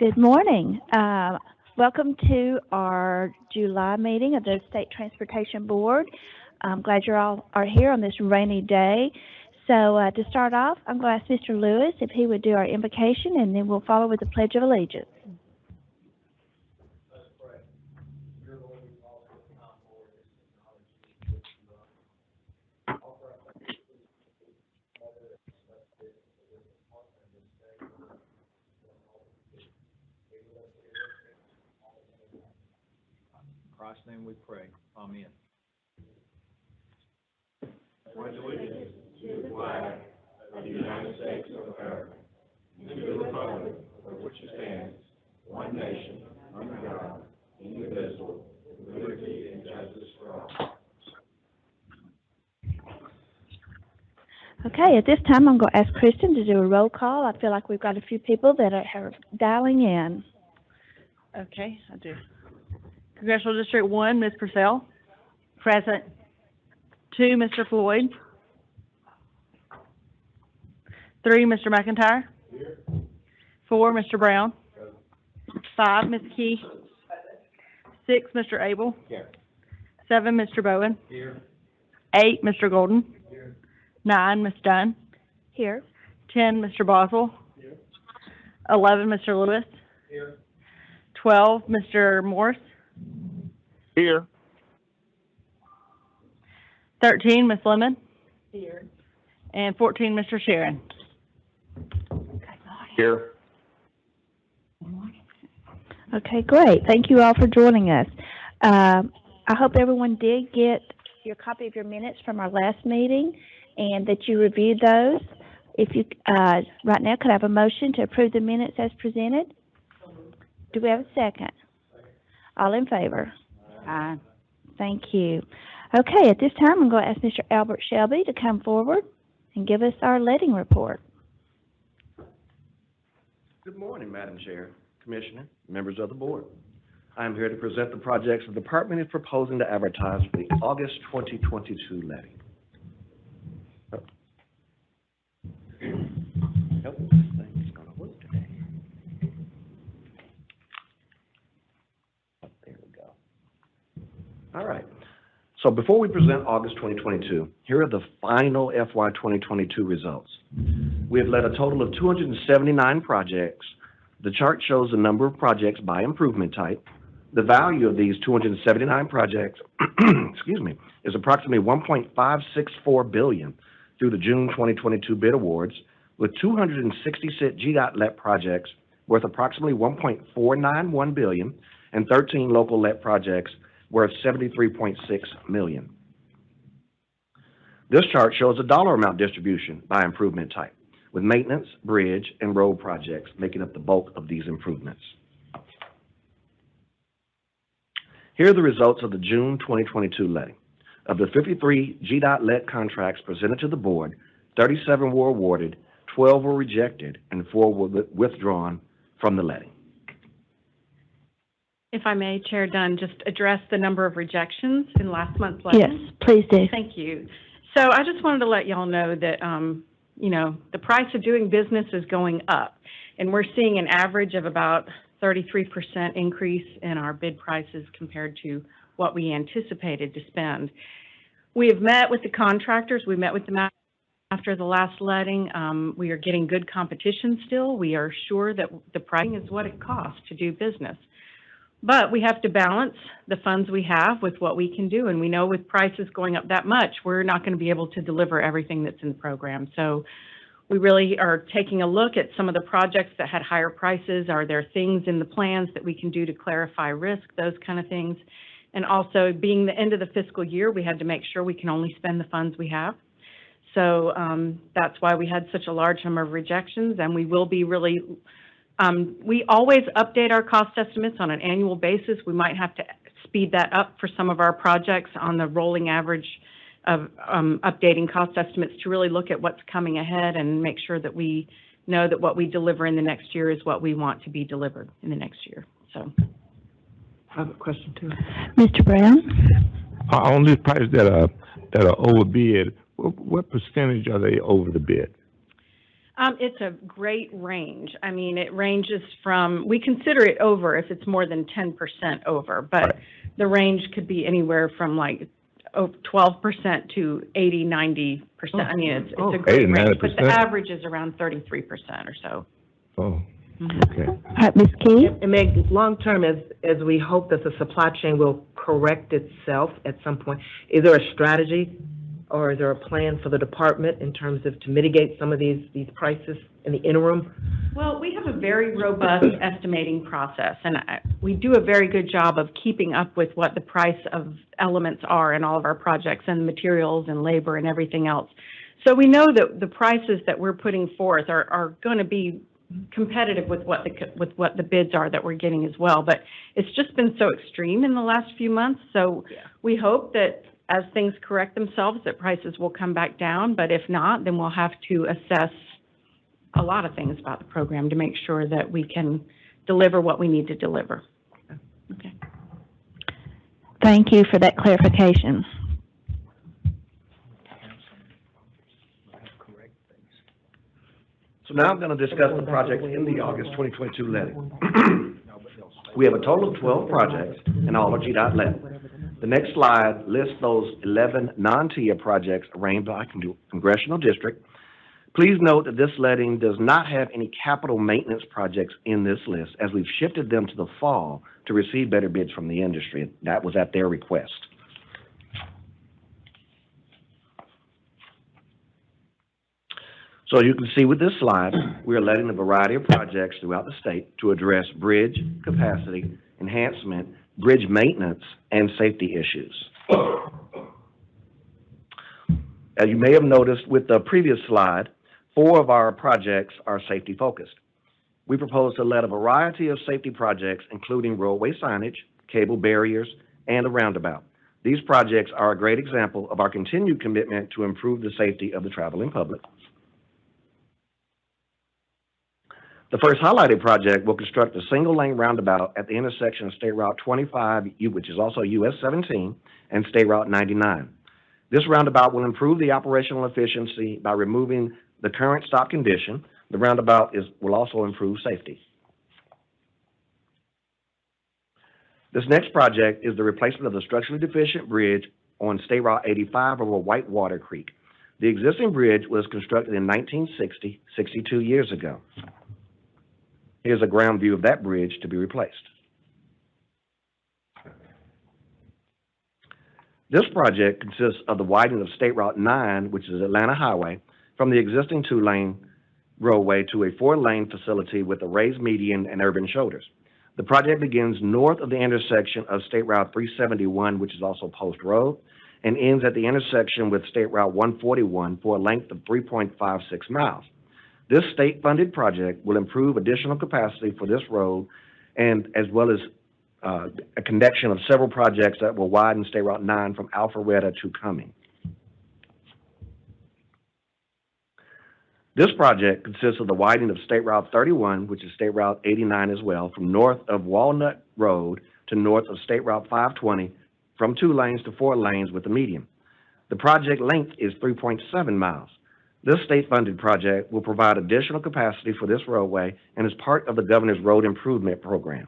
Good morning. Welcome to our July meeting of the State Transportation Board. I'm glad you all are here on this rainy day. So to start off, I'm going to ask Mr. Lewis if he would do our invocation, and then we'll follow with the Pledge of Allegiance. In Christ's name we pray. Amen. Pledge allegiance to the flag of the United States of America, and to the republic for which it stands, one nation, under God, indivisible, with liberty and justice for all. Okay, at this time, I'm going to ask Kristen to do a roll call. I feel like we've got a few people that are dialing in. Okay, I do. Congressional District 1, Ms. Purcell. Present. 2, Mr. Floyd. 3, Mr. McIntyre. Here. 4, Mr. Brown. 5, Ms. Key. 6, Mr. Abel. Here. 7, Mr. Bowen. Here. 8, Mr. Golden. Here. 9, Ms. Dunn. Here. 10, Mr. Boswell. Here. 11, Mr. Lewis. Here. 12, Mr. Morse. Here. 13, Ms. Lemon. Here. And 14, Mr. Sharon. Here. Okay, great. Thank you all for joining us. I hope everyone did get your copy of your minutes from our last meeting and that you reviewed those. If you, right now, could I have a motion to approve the minutes as presented? Do we have a second? All in favor? Aye. Thank you. Okay, at this time, I'm going to ask Mr. Albert Shelby to come forward and give us our letting report. Good morning, Madam Chair, Commissioner, members of the board. I am here to present the projects the department is proposing to advertise for the August 2022 letting. Nope, this thing is going to work today. Oh, there we go. All right. So before we present August 2022, here are the final FY 2022 results. We have led a total of 279 projects. The chart shows the number of projects by improvement type. The value of these 279 projects, excuse me, is approximately $1.564 billion through the June 2022 bid awards, with 266 GDOT LET projects worth approximately $1.491 billion and 13 local LET projects worth $73.6 million. This chart shows a dollar amount distribution by improvement type, with maintenance, bridge, and road projects making up the bulk of these improvements. Here are the results of the June 2022 letting. Of the 53 GDOT LET contracts presented to the board, 37 were awarded, 12 were rejected, and 4 were withdrawn from the letting. If I may, Chair Dunn, just address the number of rejections in last month's letting. Yes, please do. Thank you. So I just wanted to let y'all know that, the price of doing business is going up, and we're seeing an average of about 33% increase in our bid prices compared to what we anticipated to spend. We have met with the contractors. We met with them after the last letting. We are getting good competition still. We are sure that the pricing is what it costs to do business. But we have to balance the funds we have with what we can do. And we know with prices going up that much, we're not going to be able to deliver everything that's in the program. So we really are taking a look at some of the projects that had higher prices. Are there things in the plans that we can do to clarify risk, those kind of things? And also, being the end of the fiscal year, we had to make sure we can only spend the funds we have. So that's why we had such a large number of rejections, and we will be really we always update our cost estimates on an annual basis. We might have to speed that up for some of our projects on the rolling average of updating cost estimates to really look at what's coming ahead and make sure that we know that what we deliver in the next year is what we want to be delivered in the next year. So I have a question too. Mr. Brown? On these prices that are over bid, what percentage are they over the bid? It's a great range. I mean, it ranges from, we consider it over if it's more than 10% over, but Right. the range could be anywhere from like 12% to 80, 90%. I mean, it's a great 80, range, but the 90%? average is around 33% or so. Oh, Mhm. okay. All right, Ms. Key? And Meg, long-term, as we hope that the supply chain will correct itself at some point, is there a strategy or is there a plan for the department in terms of to mitigate some of these prices in the interim? Well, we have a very robust estimating process, and we do a very good job of keeping up with what the price of elements are in all of our projects, and materials and labor and everything else. So we know that the prices that we're putting forth are going to be competitive with what the bids are that we're getting as well. But it's just been so extreme in the last few months, so we hope that as things correct themselves, that prices will come back down. But if not, then we'll have to assess a lot of things about the program to make sure that we can deliver what we need to deliver. Okay. Thank you for that clarification. So now I'm going to discuss the projects in the August 2022 levy. We have a total of 12 projects, and all are GDOT levy. The next slide lists those 11 non-TIA projects arranged by congressional district. Please note that this letting does not have any capital maintenance projects in this list, as we've shifted them to the fall to receive better bids from the industry. That was at their request. So you can see with this slide, we are letting a variety of projects throughout the state to address bridge capacity, enhancement, bridge maintenance, and safety issues. As you may have noticed with the previous slide, 4 of our projects are safety focused. We propose to let a variety of safety projects, including roadway signage, cable barriers, and a roundabout. These projects are a great example of our continued commitment to improve the safety of the traveling public. The first highlighted project will construct a single-lane roundabout at the intersection of State Route 25, which is also US 17, and State Route 99. This roundabout will improve the operational efficiency by removing the current stop condition. The roundabout will also improve safety. This next project is the replacement of the structurally deficient bridge on State Route 85 over Whitewater Creek. The existing bridge was constructed in 1960, 62 years ago. Here's a ground view of that bridge to be replaced. This project consists of the widening of State Route 9, which is Atlanta Highway, from the existing 2-lane roadway to a 4-lane facility with a raised median and urban shoulders. The project begins north of the intersection of State Route 371, which is also Post Road, and ends at the intersection with State Route 141 for a length of 3.56 miles. This state-funded project will improve additional capacity for this road, and as well as a connection of several projects that will widen State Route 9 from Alpharetta to Cumming. This project consists of the widening of State Route 31, which is State Route 89 as well, from north of Walnut Road to north of State Route 520, from 2 lanes to 4 lanes with a median. The project length is 3.7 miles. This state-funded project will provide additional capacity for this roadway and is part of the Governor's Road Improvement Program.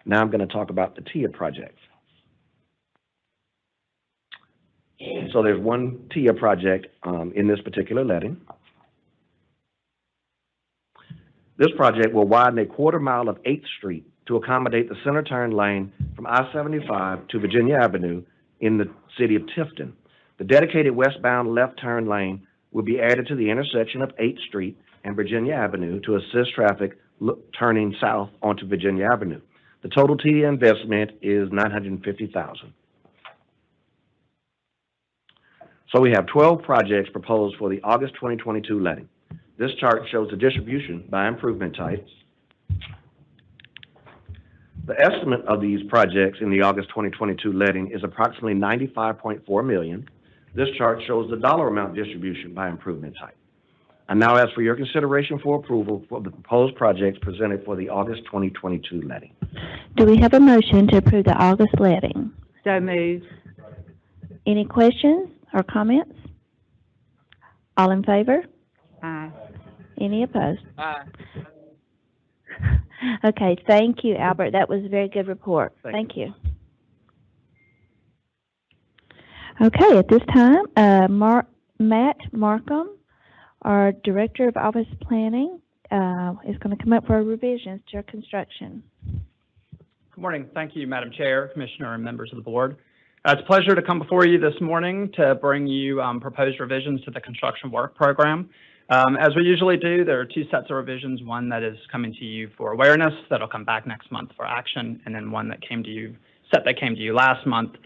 Now I'm going to talk about the TIA project. So there's one TIA project in this particular letting. This project will widen a 1/4 mile of 8th Street to accommodate the center turn lane from I-75 to Virginia Avenue in the city of Tifton. The dedicated westbound left turn lane will be added to the intersection of 8th Street and Virginia Avenue to assist traffic turning south onto Virginia Avenue. The total TIA investment is $950,000. So we have 12 projects proposed for the August 2022 letting. This chart shows the distribution by improvement types. The estimate of these projects in the August 2022 letting is approximately $95.4 million. This chart shows the dollar amount distribution by improvement type. I now ask for your consideration for approval for the proposed projects presented for the August 2022 letting. Do we have a motion to approve the August letting? So moved. Any questions or comments? All in favor? Aye. Any opposed? Aye. Okay, thank you, Albert. That was a very good report. Thank Thank you. Okay, at this time, Matt Markham, our Director of Office Planning, is going to come up for revisions to our construction. Good morning. Thank you, Madam Chair, Commissioner, and members of the board. It's a pleasure to come before you this morning to bring you proposed revisions to the construction work program. As we usually do, there are two sets of revisions, one that is coming to you for awareness that'll come back next month for action, and then one that came to you last month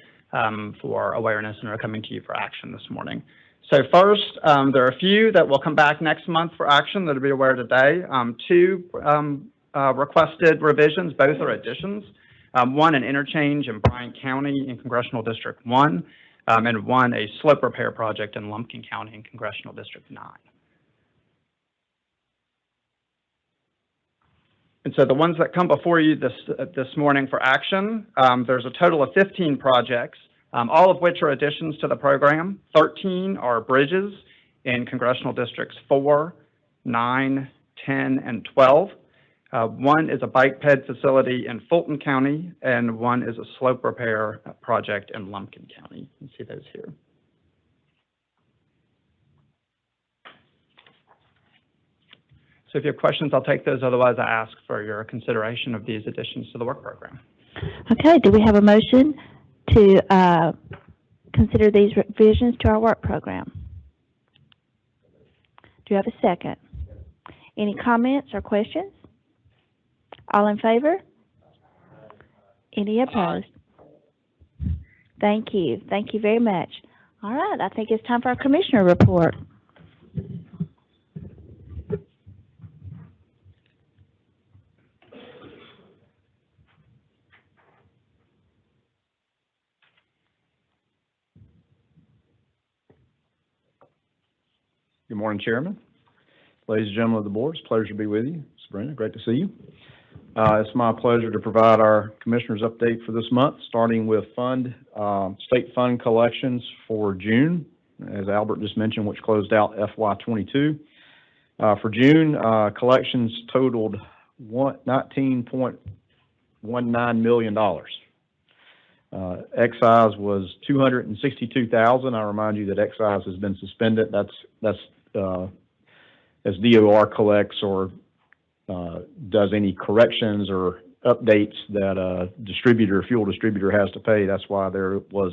for awareness and are coming to you for action this morning. So first, there are a few that will come back next month for action that'll be aware today. Two requested revisions, both are additions. One, an interchange in Bryan County in Congressional District 1, and one, a slope repair project in Lumpkin County in Congressional District 9. And so the ones that come before you this morning for action, there's a total of 15 projects, all of which are additions to the program. 13 are bridges in Congressional Districts 4, 9, 10, and 12. One is a bike ped facility in Fulton County, and one is a slope repair project in Lumpkin County. You can see those here. So if you have questions, I'll take those. Otherwise, I ask for your consideration of these additions to the work program. Okay, do we have a motion to consider these revisions to our work program? Do you have a second? Any comments or questions? All in favor? Any opposed? Thank you. Thank you very much. All right, I think it's time for our commissioner report. Good morning, Chairman. Ladies and gentlemen of the board, it's a pleasure to be with you. Sabrina, great to see you. It's my pleasure to provide our commissioners update for this month, starting with state fund collections for June, as Albert just mentioned, which closed out FY22. For June, collections totaled $19.19 million. Excise was $262,000. I remind you that excise has been suspended. That's as DOR collects or does any corrections or updates that a fuel distributor has to pay. That's why there was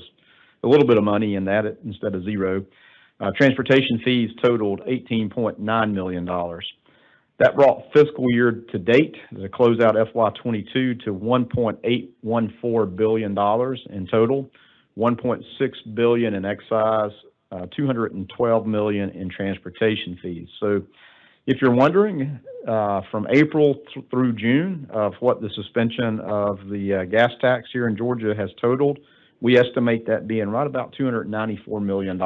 a little bit of money in that instead of zero. Transportation fees totaled $18.9 million. That brought fiscal year to date, to close out FY22, to $1.814 billion in total, $1.6 billion in excise, $212 million in transportation fees. So if you're wondering, from April through June of what the suspension of the gas tax here in Georgia has totaled, we estimate that being right about $294 million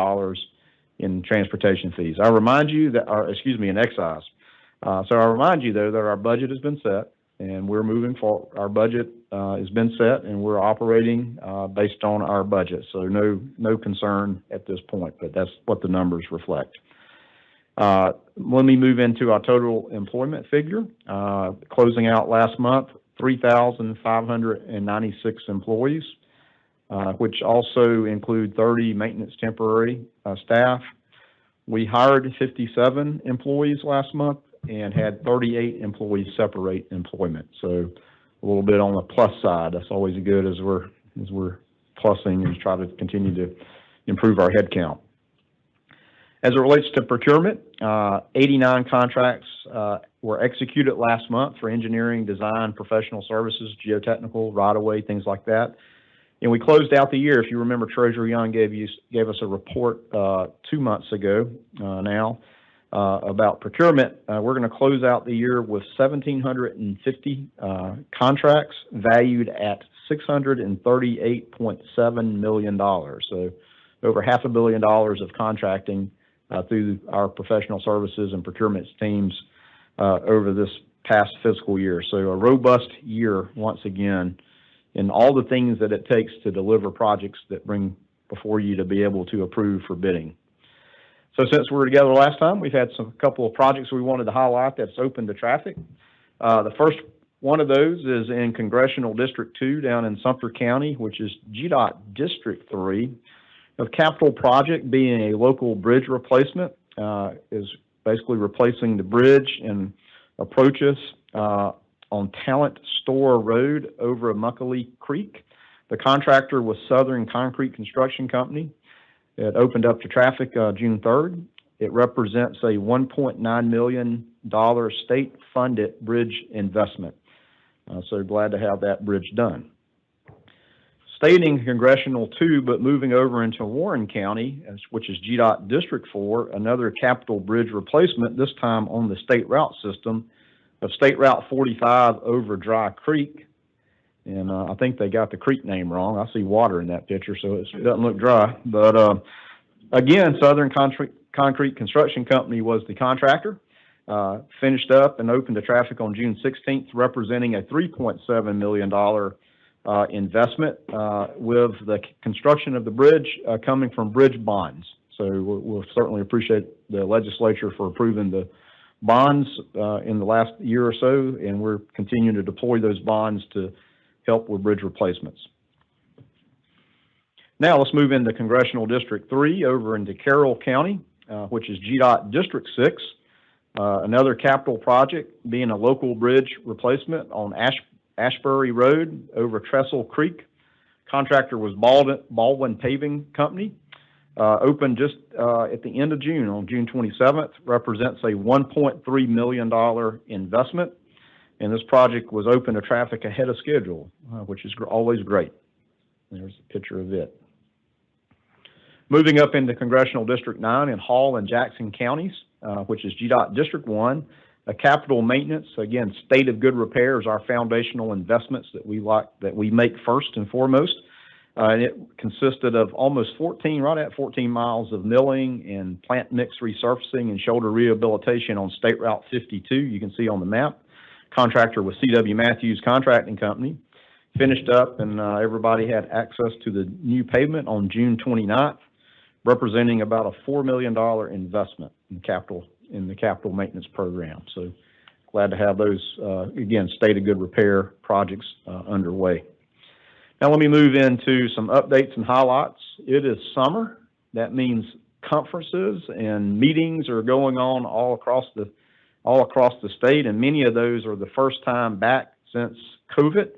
in transportation fees. I remind you that, in excise. So I remind you, though, that our budget has been set, and we're moving forward. Our budget has been set, and we're operating based on our budget. So no concern at this point, but that's what the numbers reflect. Let me move into our total employment figure. Closing out last month, 3,596 employees, which also include 30 maintenance temporary staff. We hired 57 employees last month and had 38 employees separate employment. So a little bit on the plus side. That's always good as we're plussing and try to continue to improve our head count. As it relates to procurement, 89 contracts were executed last month for engineering, design, professional services, geotechnical, right-of-way, things like that. And we closed out the year. If you remember, Treasurer Young gave us a report 2 months ago now about procurement. We're going to close out the year with 1,750 contracts valued at $638.7 million. So over $500 million of contracting through our professional services and procurement teams over this past fiscal year. So a robust year once again in all the things that it takes to deliver projects that bring before you to be able to approve for bidding. So since we were together last time, we've had a couple of projects we wanted to highlight that's open to traffic. The first one of those is in Congressional District 2 down in Sumter County, which is GDOT District 3. The capital project being a local bridge replacement, is basically replacing the bridge and approaches on Talent Store Road over Muckalee Creek. The contractor was Southern Concrete Construction Company. It opened up to traffic June 3rd. It represents a $1.9 million state-funded bridge investment. So glad to have that bridge done. Staying in Congressional 2, but moving over into Warren County, which is GDOT District 4, another capital bridge replacement, this time on the state route system of State Route 45 over Dry Creek. And I think they got the creek name wrong. I see water in that picture, so it doesn't look dry. But again, Southern Concrete Construction Company was the contractor. Finished up and opened to traffic on June 16th, representing a $3.7 million investment with the construction of the bridge coming from bridge bonds. So we'll certainly appreciate the legislature for approving the bonds in the last year or so, and we're continuing to deploy those bonds to help with bridge replacements. Now let's move into Congressional District 3 over into Carroll County, which is GDOT District 6. Another capital project being a local bridge replacement on Ashbury Road over Trestle Creek. Contractor was Baldwin Paving Company. Opened just at the end of June, on June 27th, represents a $1.3 million investment. And this project was open to traffic ahead of schedule, which is always great. There's a picture of it. Moving up into Congressional District 9 in Hall and Jackson counties, which is GDOT District 1, a capital maintenance, again, state of good repair is our foundational investments that we make first and foremost. And it consisted of almost 14 miles of milling and plant mix resurfacing and shoulder rehabilitation on State Route 52, you can see on the map. Contractor was C.W. Matthews Contracting Company. Finished up and everybody had access to the new pavement on June 29th, representing about a $4 million investment in the capital maintenance program. So glad to have those, again, state of good repair projects underway. Now let me move into some updates and highlights. It is summer. That means conferences and meetings are going on all across the state, and many of those are the first time back since COVID.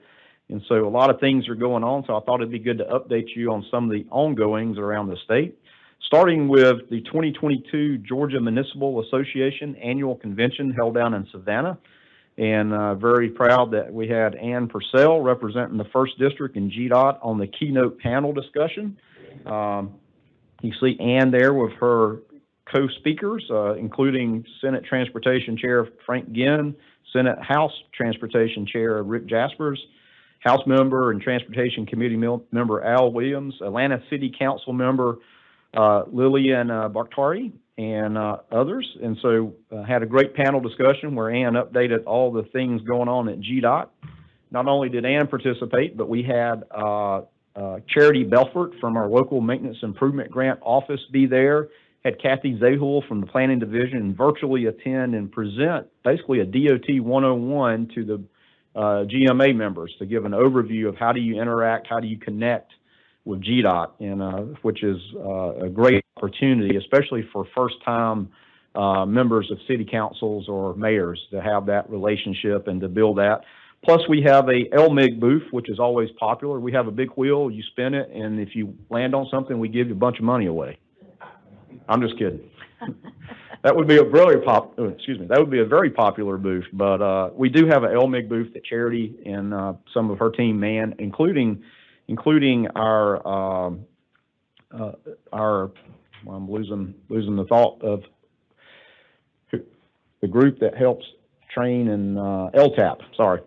And so a lot of things are going on, so I thought it'd be good to update you on some of the ongoings around the state. Starting with the 2022 Georgia Municipal Association Annual Convention held down in Savannah. And very proud that we had Ann Purcell representing the 1st District in GDOT on the keynote panel discussion. You see Ann there with her co-speakers, including Senate Transportation Chair Frank Ginn, Senate House Transportation Chair Rick Jaspers, House Member and Transportation Committee Member Al Williams, Atlanta City Council Member Lillian Bakhtari, and others. And so had a great panel discussion where Ann updated all the things going on at GDOT. Not only did Ann participate, but we had Charity Belfort from our local maintenance improvement grant office be there. Had Kathy Zahul from the planning division virtually attend and present basically a DOT 101 to the GMA members to give an overview of how do you interact, how do you connect with GDOT, and which is a great opportunity, especially for first-time members of city councils or mayors to have that relationship and to build that. Plus, we have a LMIG booth, which is always popular. We have a big wheel, you spin it, and if you land on something, we give you a bunch of money away. I'm just kidding. That would be a very popular booth, but we do have an LMIG booth that Charity and some of her team man, including our I'm losing the thought of the group that helps train in LTAP. Sorry,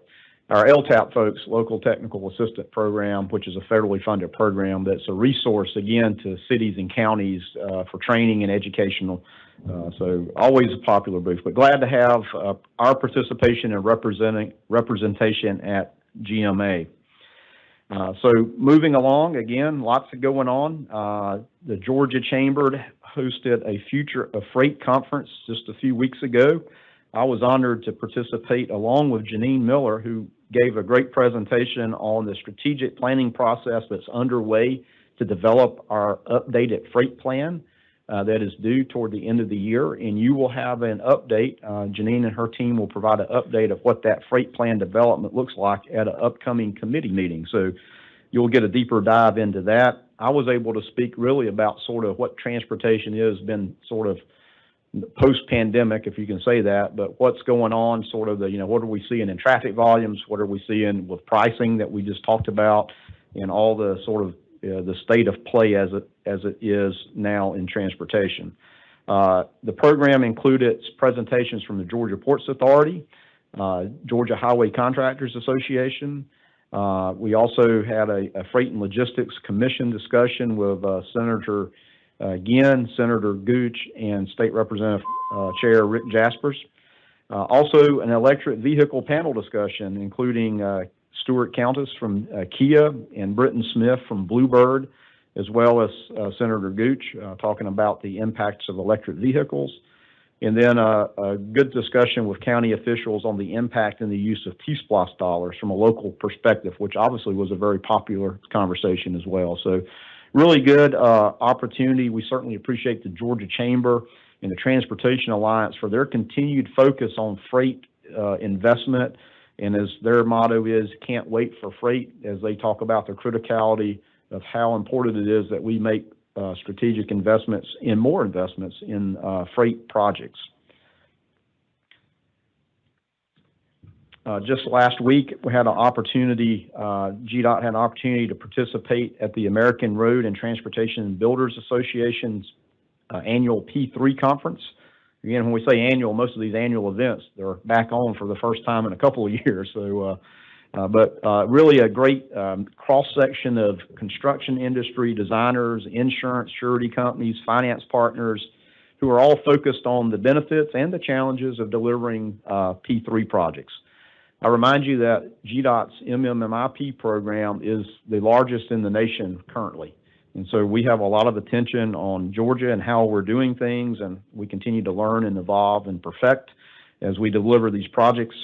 our LTAP folks, Local Technical Assistant Program, which is a federally funded program that's a resource again to cities and counties for training and educational. So always a popular booth, but glad to have our participation and representation at GMA. So moving along, again, lots going on. The Georgia Chamber hosted a Future of Freight conference just a few weeks ago. I was honored to participate along with Janine Miller, who gave a great presentation on the strategic planning process that's underway to develop our updated freight plan that is due toward the end of the year. And you will have an update. Janine and her team will provide an update of what that freight plan development looks like at an upcoming committee meeting. So you'll get a deeper dive into that. I was able to speak really about sort of what transportation has been sort of post-pandemic, if you can say that, but what's going on, sort of the, what are we seeing in traffic volumes? What are we seeing with pricing that we just talked about, and all the sort of the state of play as it is now in transportation. The program included presentations from the Georgia Ports Authority, Georgia Highway Contractors Association. We also had a Freight and Logistics Commission discussion with Senator Ginn, Senator Gooch, and State Representative Chair Rick Jaspers. Also an electric vehicle panel discussion, including Stuart Countess from Kia and Britton Smith from Bluebird, as well as Senator Gooch, talking about the impacts of electric vehicles. And then a good discussion with county officials on the impact and the use of T-SPLOST dollars from a local perspective, which obviously was a very popular conversation as well. So really good opportunity. We certainly appreciate the Georgia Chamber and the Transportation Alliance for their continued focus on freight investment. And as their motto is, can't wait for freight, as they talk about the criticality of how important it is that we make strategic investments and more investments in freight projects. Just last week, we had an opportunity, GDOT had an opportunity to participate at the American Road and Transportation Builders Association's annual P3 conference. Again, when we say annual, most of these annual events, they're back on for the first time in a couple of years. So, but really a great cross-section of construction industry, designers, insurance, surety companies, finance partners, who are all focused on the benefits and the challenges of delivering P3 projects. I remind you that GDOT's MMIP program is the largest in the nation currently. And so we have a lot of attention on Georgia and how we're doing things, and we continue to learn and evolve and perfect as we deliver these projects.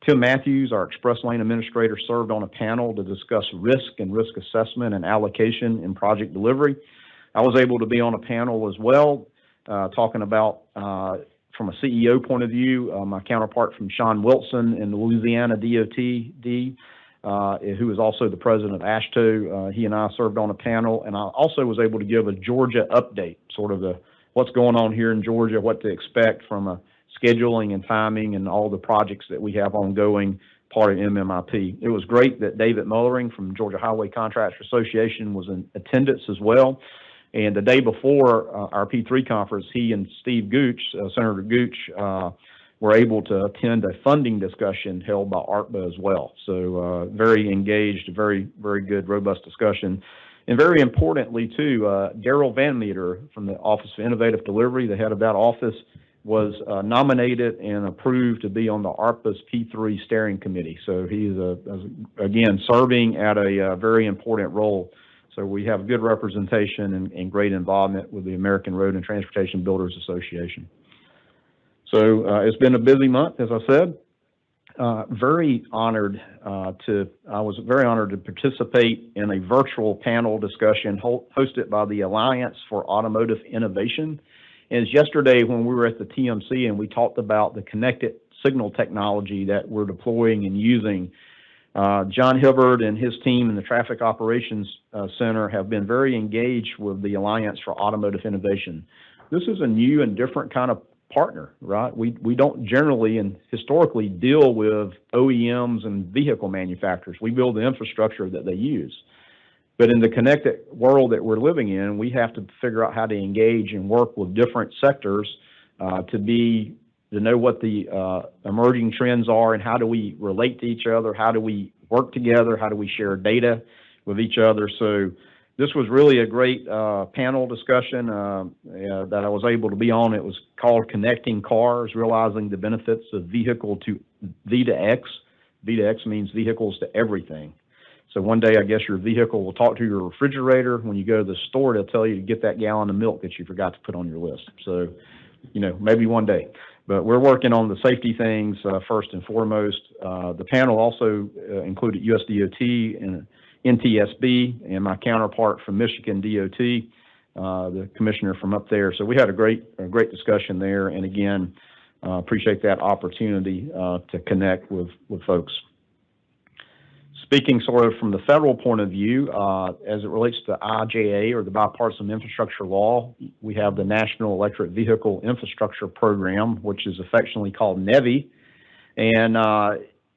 Tim Matthews, our Express Lane Administrator, served on a panel to discuss risk and risk assessment and allocation in project delivery. I was able to be on a panel as well, talking about from a CEO point of view, my counterpart from Sean Wilson in the Louisiana DOT, who is also the president of AASHTO. He and I served on a panel, and I also was able to give a Georgia update, sort of what's going on here in Georgia, what to expect from a scheduling and timing and all the projects that we have ongoing, part of MMIP. It was great that David Mullering from Georgia Highway Contractors Association was in attendance as well. And the day before our P3 conference, he and Steve Gooch, Senator Gooch, were able to attend a funding discussion held by ARTBA as well. So very engaged, very, very good, robust discussion. And very importantly, too, Daryl Van Meter from the Office of Innovative Delivery, the head of that office, was nominated and approved to be on the ARTBA's P3 steering committee. So he's, again, serving at a very important role. So we have good representation and great involvement with the American Road and Transportation Builders Association. So it's been a busy month, as I said. I was very honored to participate in a virtual panel discussion hosted by the Alliance for Automotive Innovation. And it's yesterday when we were at the TMC and we talked about the connected signal technology that we're deploying and using. John Hibbard and his team in the Traffic Operations Center have been very engaged with the Alliance for Automotive Innovation. This is a new and different kind of partner, right? We don't generally and historically deal with OEMs and vehicle manufacturers. We build the infrastructure that they use. But in the connected world that we're living in, we have to figure out how to engage and work with different sectors to know what the emerging trends are and how do we relate to each other, how do we work together, how do we share data with each other. So this was really a great panel discussion that I was able to be on. It was called Connecting Cars, Realizing the Benefits of Vehicle to V to X. V to X means vehicles to everything. So one day, I guess your vehicle will talk to your refrigerator. When you go to the store, they'll tell you to get that gallon of milk that you forgot to put on your list. So, maybe one day. But we're working on the safety things first and foremost. The panel also included USDOT and NTSB and my counterpart from Michigan DOT, the commissioner from up there. So we had a great discussion there. And again, appreciate that opportunity to connect with folks. Speaking sort of from the federal point of view, as it relates to IIJA, or the Bipartisan Infrastructure Law, we have the National Electric Vehicle Infrastructure Program, which is affectionately called NEVI, and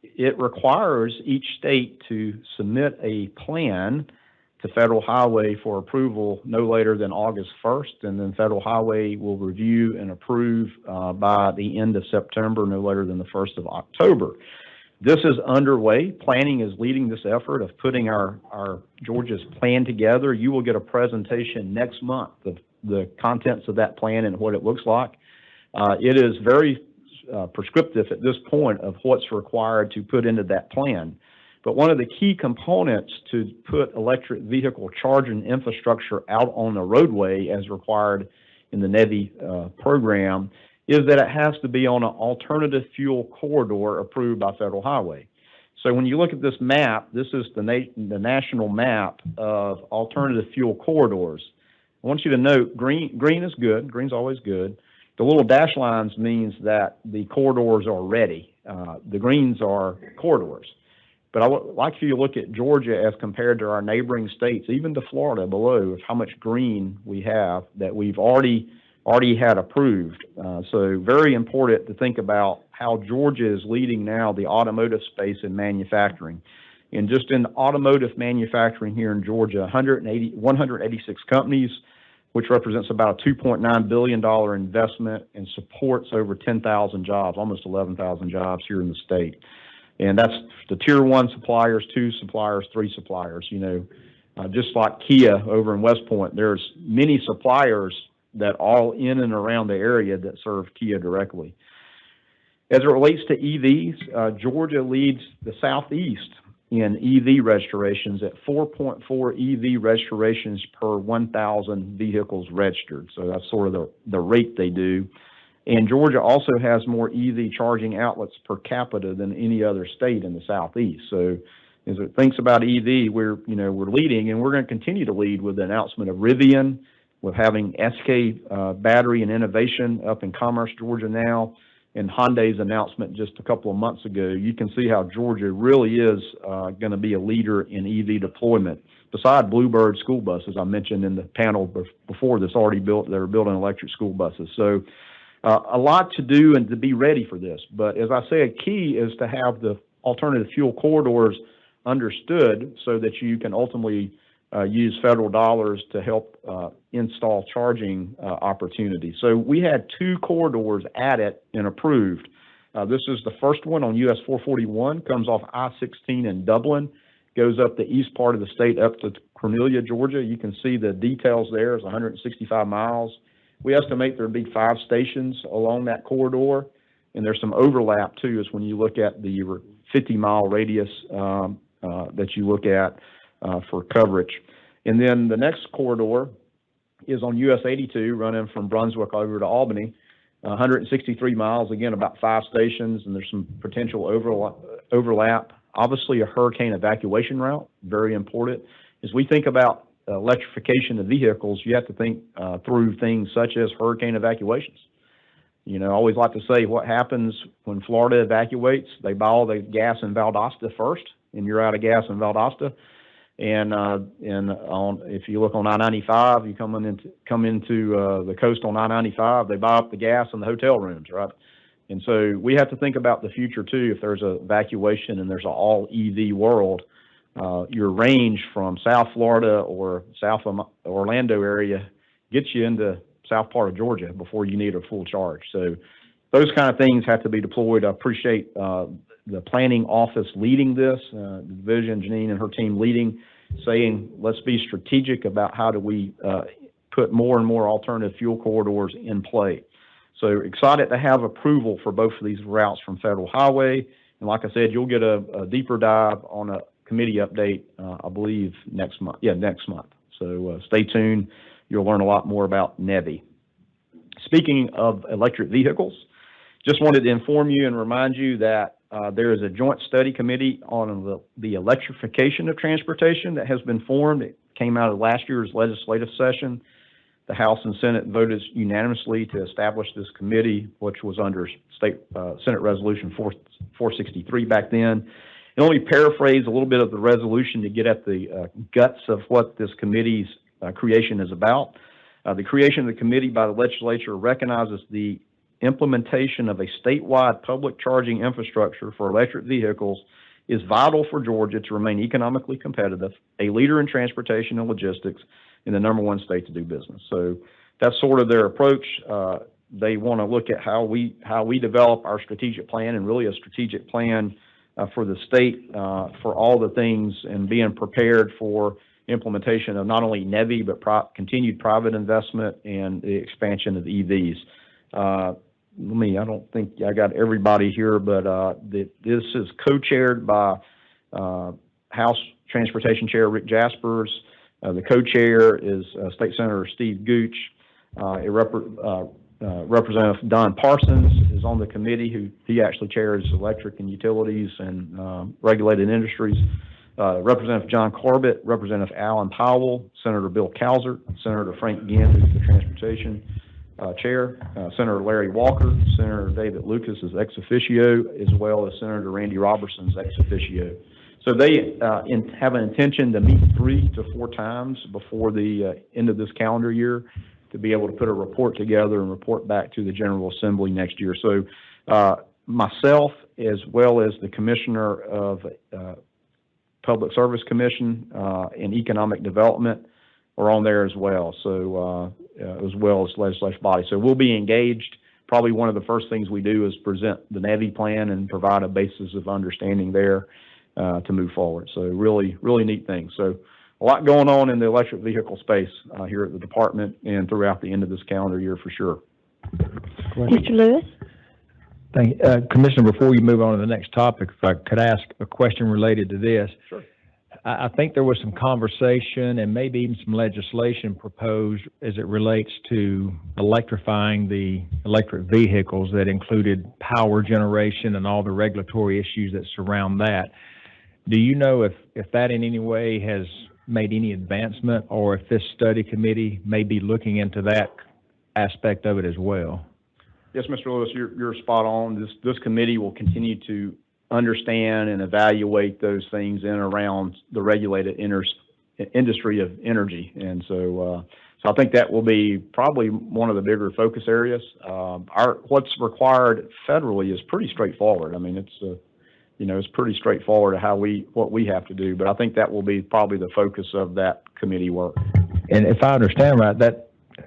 it requires each state to submit a plan to Federal Highway for approval no later than August 1st, and then Federal Highway will review and approve by the end of September, no later than the 1st of October. This is underway. Planning is leading this effort of putting our Georgia's plan together. You will get a presentation next month of the contents of that plan and what it looks like. It is very prescriptive at this point of what's required to put into that plan. But one of the key components to put electric vehicle charging infrastructure out on the roadway as required in the NEVI program is that it has to be on an alternative fuel corridor approved by Federal Highway. So when you look at this map, this is the national map of alternative fuel corridors. I want you to note green is good. Green's always good. The little dash lines means that the corridors are ready. The greens are corridors. But I would like for you to look at Georgia as compared to our neighboring states, even to Florida below, of how much green we have that we've already had approved. So very important to think about how Georgia is leading now the automotive space in manufacturing. And just in automotive manufacturing here in Georgia, 186 companies, which represents about a $2.9 billion investment and supports over 10,000 jobs, almost 11,000 jobs here in the state. And that's the tier 1 suppliers, 2 suppliers, 3 suppliers. Just like Kia over in West Point, there's many suppliers that all in and around the area that serve Kia directly. As it relates to EVs, Georgia leads the Southeast in EV registrations at 4.4 EV registrations per 1,000 vehicles registered. So that's sort of the rate they do. And Georgia also has more EV charging outlets per capita than any other state in the Southeast. So as it thinks about EV, we're leading, and we're going to continue to lead with the announcement of Rivian, with having SK Battery and Innovation up in Commerce, Georgia now, and Hyundai's announcement just a couple of months ago. You can see how Georgia really is going to be a leader in EV deployment. Beside Bluebird school buses, I mentioned in the panel before this, already built, they're building electric school buses. So a lot to do and to be ready for this. But as I say, a key is to have the alternative fuel corridors understood so that you can ultimately use federal dollars to help install charging opportunities. So we had 2 corridors added and approved. This is the first one on US 441, comes off I-16 in Dublin, goes up the east part of the state up to Cornelia, Georgia. You can see the details there. It's 165 miles. We estimate there'll be 5 stations along that corridor, and there's some overlap too, is when you look at the 50-mile radius that you look at for coverage. And then the next corridor is on US 82, running from Brunswick over to Albany, 163 miles, again, about 5 stations, and there's some potential overlap. Obviously, a hurricane evacuation route, very important. As we think about electrification of vehicles, you have to think through things such as hurricane evacuations. I always like to say what happens when Florida evacuates. They buy all the gas in Valdosta first, and you're out of gas in Valdosta. And if you look on I-95, you come into the coast on I-95, they buy up the gas in the hotel rooms, right? And so we have to think about the future too. If there's an evacuation and there's an all EV world, your range from South Florida or South Orlando area gets you into south part of Georgia before you need a full charge. So those kind of things have to be deployed. I appreciate the planning office leading this, the division, Janine and her team leading, saying, let's be strategic about how do we put more and more alternative fuel corridors in play. So excited to have approval for both of these routes from Federal Highway. And like I said, you'll get a deeper dive on committee update, I believe next month. Yeah, next month. So stay tuned. You'll learn a lot more about NEVI. Speaking of electric vehicles, just wanted to inform you and remind you that there is a joint study committee on the electrification of transportation that has been formed. It came out of last year's legislative session. The House and Senate voted unanimously to establish this committee, which was under Senate Resolution 463 back then. And let me paraphrase a little bit of the resolution to get at the guts of what this committee's creation is about. The creation of the committee by the legislature recognizes the implementation of a statewide public charging infrastructure for electric vehicles is vital for Georgia to remain economically competitive, a leader in transportation and logistics, and the #1 state to do business. So that's sort of their approach. They want to look at how we develop our strategic plan, and really a strategic plan for the state for all the things, and being prepared for implementation of not only NEVI but continued private investment and the expansion of EVs. I don't think I got everybody here, but this is co-chaired by House Transportation Chair Rick Jaspers. The co-chair is State Senator Steve Gooch. Representative Don Parsons is on the committee, he actually chairs electric and utilities and regulated industries. Representative John Corbett, Representative Alan Powell, Senator Bill Calzert, Senator Frank Ginn, who's the transportation chair, Senator Larry Walker, Senator David Lucas is ex officio, as well as Senator Randy Robertson's ex officio. So they have an intention to meet 3 to 4 times before the end of this calendar year to be able to put a report together and report back to the General Assembly next year. So myself, as well as the Commissioner of Public Service Commission and Economic Development, are on there as well. So as well as legislative body. So we'll be engaged. Probably one of the first things we do is present the NEVI plan and provide a basis of understanding there to move forward. So really, really neat thing. So a lot going on in the electric vehicle space here at the department and throughout the end of this calendar year for sure. Mr. Lewis? Thank you. Commissioner, before you move on to the next topic, if I could ask a question related to this. Sure. I think there was some conversation and maybe even some legislation proposed as it relates to electrifying the electric vehicles that included power generation and all the regulatory issues that surround that. Do you know if that in any way has made any advancement, or if this study committee may be looking into that aspect of it as well? Yes, Mr. Lewis, you're spot on. This committee will continue to understand and evaluate those things in and around the regulated industry of energy. And so I think that will be probably one of the bigger focus areas. What's required federally is pretty straightforward. I mean, it's pretty straightforward what we have to do, but I think that will be probably the focus of that committee work. And if I understand right,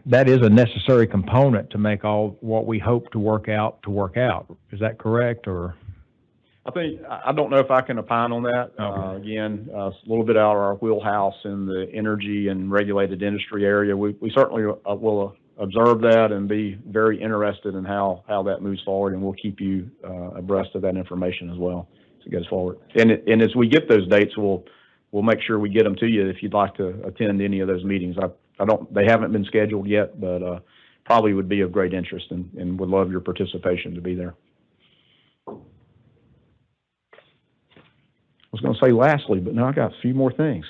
that is a necessary component to make all what we hope to work out. Is that correct, or? I don't know if I can opine on that. Okay. Again, it's a little bit out of our wheelhouse in the energy and regulated industry area. We certainly will observe that and be very interested in how that moves forward, and we'll keep you abreast of that information as well as it goes forward. And as we get those dates, we'll make sure we get them to you if you'd like to attend any of those meetings. They haven't been scheduled yet, but probably would be of great interest, and would love your participation to be there. I was going to say lastly, but now I got a few more things.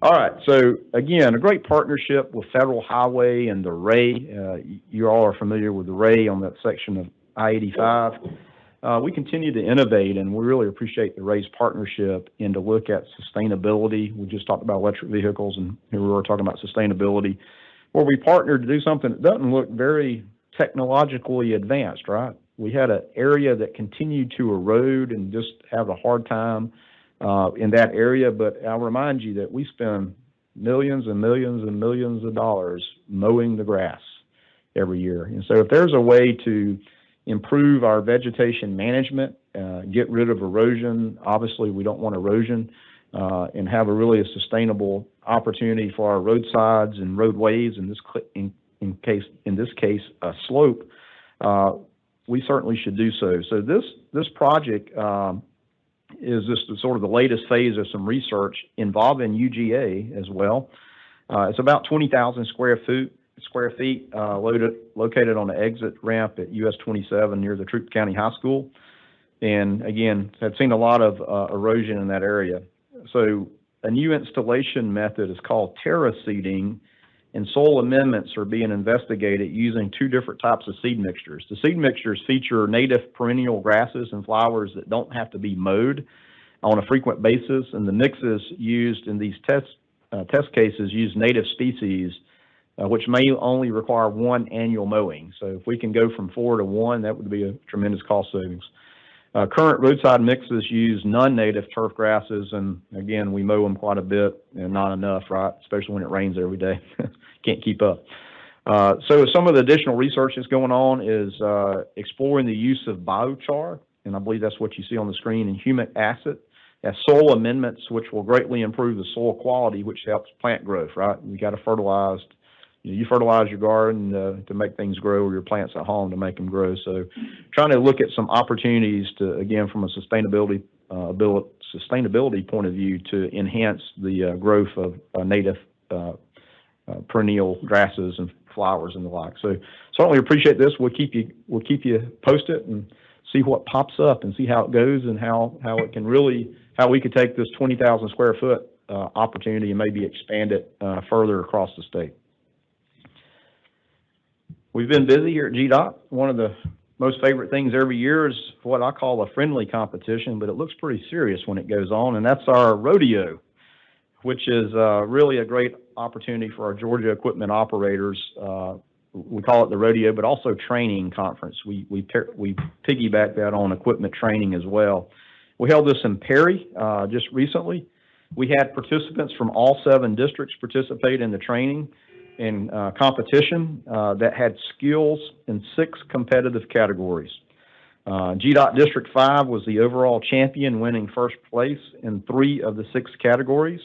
All right. So again, a great partnership with Federal Highway and the RAY. You all are familiar with the RAY on that section of I-85. We continue to innovate, and we really appreciate the RAY's partnership and to look at sustainability. We just talked about electric vehicles, and here we were talking about sustainability, where we partnered to do something that doesn't look very technologically advanced, right? We had an area that continued to erode and just have a hard time in that area. But I'll remind you that we spend millions and millions and millions of dollars mowing the grass every year. And so if there's a way to improve our vegetation management, get rid of erosion, obviously we don't want erosion, and have a really sustainable opportunity for our roadsides and roadways, in this case a slope, we certainly should do so. So this project is just sort of the latest phase of some research involving UGA as well. It's about 20,000 square feet located on the exit ramp at US 27 near the Troup County High School. And again, I've seen a lot of erosion in that area. So a new installation method is called terra seeding, and soil amendments are being investigated using two different types of seed mixtures. The seed mixtures feature native perennial grasses and flowers that don't have to be mowed on a frequent basis, and the mixes used in these test cases use native species, which may only require one annual mowing. So if we can go from 4 to 1, that would be a tremendous cost savings. Current roadside mixes use non-native turf grasses, and again, we mow them quite a bit and not enough, right? Especially when it rains every day. Can't keep up. So some of the additional research that's going on is exploring the use of biochar, and I believe that's what you see on the screen, and humic acid as soil amendments, which will greatly improve the soil quality, which helps plant growth, right? You got to fertilize. You fertilize your garden to make things grow, or your plants at home to make them grow. So trying to look at some opportunities to, again, from a sustainability point of view, to enhance the growth of native perennial grasses and flowers and the like. So certainly appreciate this. We'll keep you posted and see what pops up and see how it goes, and how it can really, how we could take this 20,000 square foot opportunity and maybe expand it further across the state. We've been busy here at GDOT. One of the most favorite things every year is what I call a friendly competition, but it looks pretty serious when it goes on, and that's our rodeo, which is really a great opportunity for our Georgia equipment operators. We call it the rodeo, but also training conference. We piggyback that on equipment training as well. We held this in Perry just recently. We had participants from all 7 districts participate in the training and competition that had skills in 6 competitive categories. GDOT District 5 was the overall champion, winning first place in 3 of the 6 categories.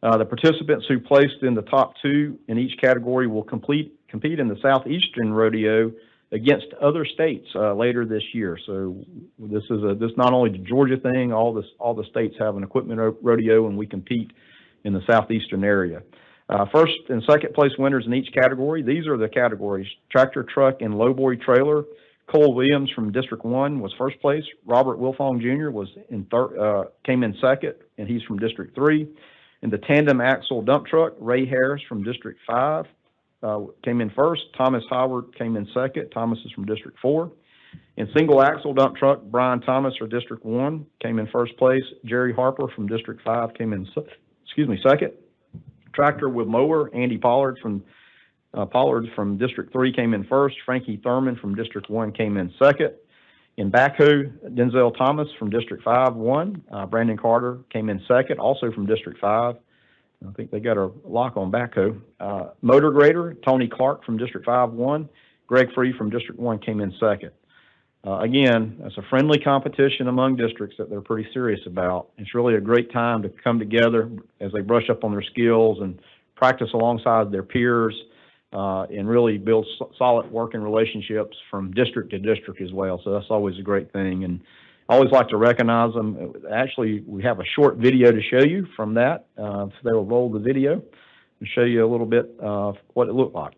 The participants who placed in the top 2 in each category will compete in the Southeastern Rodeo against other states later this year. So this is not only the Georgia thing. All the states have an equipment rodeo, and we compete in the Southeastern area. First and second place winners in each category. These are the categories: tractor, truck, and lowboy trailer. Cole Williams from District 1 was first place. Robert Wilfong Jr. came in second, and he's from District 3. In the tandem axle dump truck, Ray Harris from District 5 came in first. Thomas Howard came in second. Thomas is from District 4. In single axle dump truck, Brian Thomas from District 1 came in first place. Jerry Harper from District 5 came in second. Tractor with mower, Andy Pollard from District 3 came in first. Frankie Thurman from District 1 came in second. In backhoe, Denzel Thomas from District 5 won. Brandon Carter came in second, also from District 5. I think they got a lock on backhoe. Motor grader, Tony Clark from District 5 won. Greg Free from District 1 came in second. Again, it's a friendly competition among districts that they're pretty serious about. It's really a great time to come together as they brush up on their skills and practice alongside their peers, and really build solid working relationships from district to district as well. So that's always a great thing, and I always like to recognize them. Actually, we have a short video to show you from that. So they will roll the video and show you a little bit of what it looked like.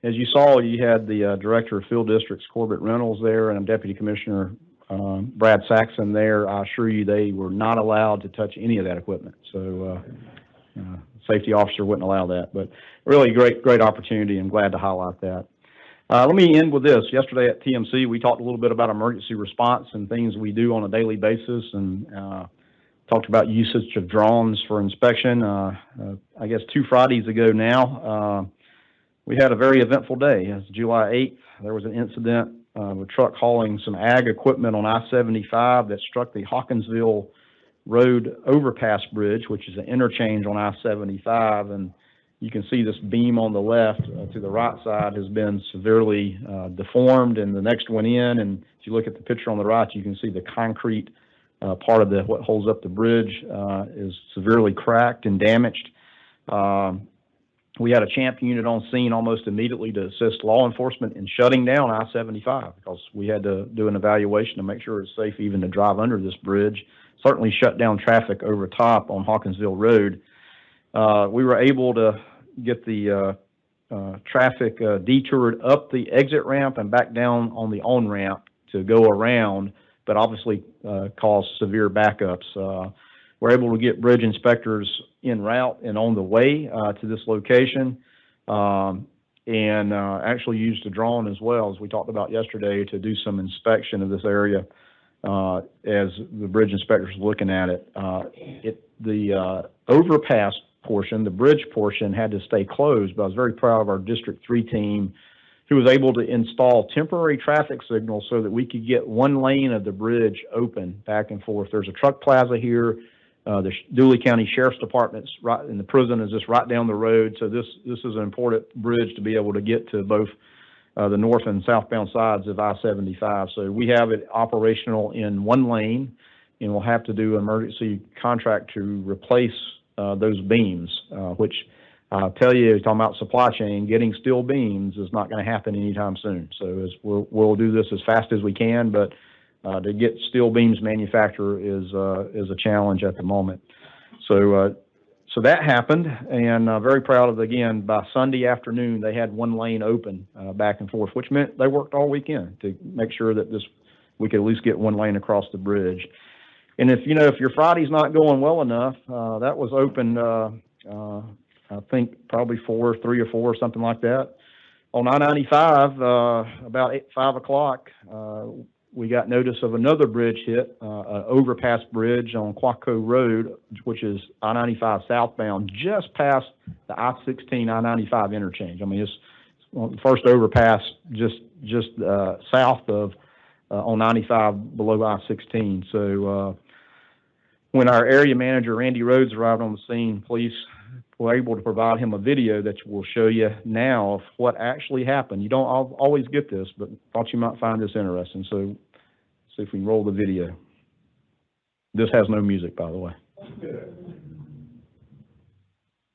as you saw, you had the Director of Field Districts, Corbett Reynolds there, and Deputy Commissioner Brad Saxon there. I assure you they were not allowed to touch any of that equipment. So safety officer wouldn't allow that. But really great opportunity. I'm glad to highlight that. Let me end with this. Yesterday at TMC, we talked a little bit about emergency response and things we do on a daily basis, and talked about usage of drones for inspection. I guess 2 Fridays ago now, we had a very eventful day. It's July 8th. There was an incident with a truck hauling some ag equipment on I-75 that struck the Hawkinsville Road overpass bridge, which is an interchange on I-75. And you can see this beam on the left to the right side has been severely deformed, and the next one in. And if you look at the picture on the right, you can see the concrete part of what holds up the bridge is severely cracked and damaged. We had a CHAMP unit on scene almost immediately to assist law enforcement in shutting down I-75 because we had to do an evaluation to make sure it's safe even to drive under this bridge. Certainly shut down traffic over top on Hawkinsville Road. We were able to get the traffic detoured up the exit ramp and back down on the on-ramp to go around, but obviously caused severe backups. We're able to get bridge inspectors en route and on the way to this location, and actually used a drone as well, as we talked about yesterday, to do some inspection of this area as the bridge inspectors were looking at it. The overpass portion, the bridge portion, had to stay closed, but I was very proud of our District 3 team who was able to install temporary traffic signals so that we could get one lane of the bridge open back and forth. There's a truck plaza here. The Dooley County Sheriff's Department's right, and the prison is just right down the road. So this is an important bridge to be able to get to both the north and southbound sides of I-75. So we have it operational in one lane, and we'll have to do an emergency contract to replace those beams, which I'll tell you, talking about supply chain, getting steel beams is not going to happen anytime soon. So we'll do this as fast as we can, but to get steel beams manufactured is a challenge at the moment. So that happened, and very proud of, again, by Sunday afternoon, they had one lane open back and forth, which meant they worked all weekend to make sure that we could at least get one lane across the bridge. And if your Friday's not going well enough, that was open, I think probably 3 or 4, something like that. On I-95, about 5 o'clock, we got notice of another bridge hit, an overpass bridge on Quaco Road, which is I-95 southbound, just past the I-16 I-95 interchange. I mean, it's the first overpass just south of on 95 below I-16. So when our area manager, Randy Rhodes, arrived on the scene, police were able to provide him a video that we'll show you now of what actually happened. You don't always get this, but thought you might find this interesting. So see if we can roll the video. This has no music, by the way.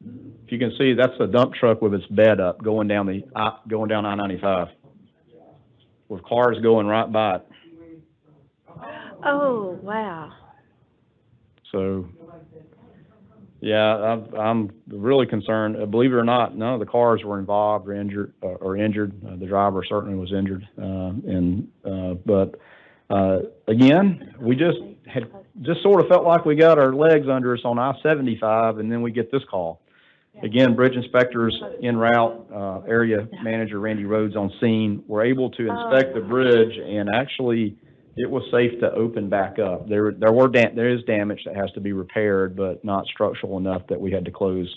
If you can see, that's a dump truck with its bed up going down I-95, with cars going right by it. Oh, wow. So, yeah, I'm really concerned. Believe it or not, none of the cars were involved or injured. The driver certainly was injured. But again, we just sort of felt like we got our legs under us on I-75, and then we get this call. Again, bridge inspectors en route, area manager Randy Rhodes on scene, were able to inspect the bridge, and actually it was safe to open back up. There is damage that has to be repaired, but not structural enough that we had to close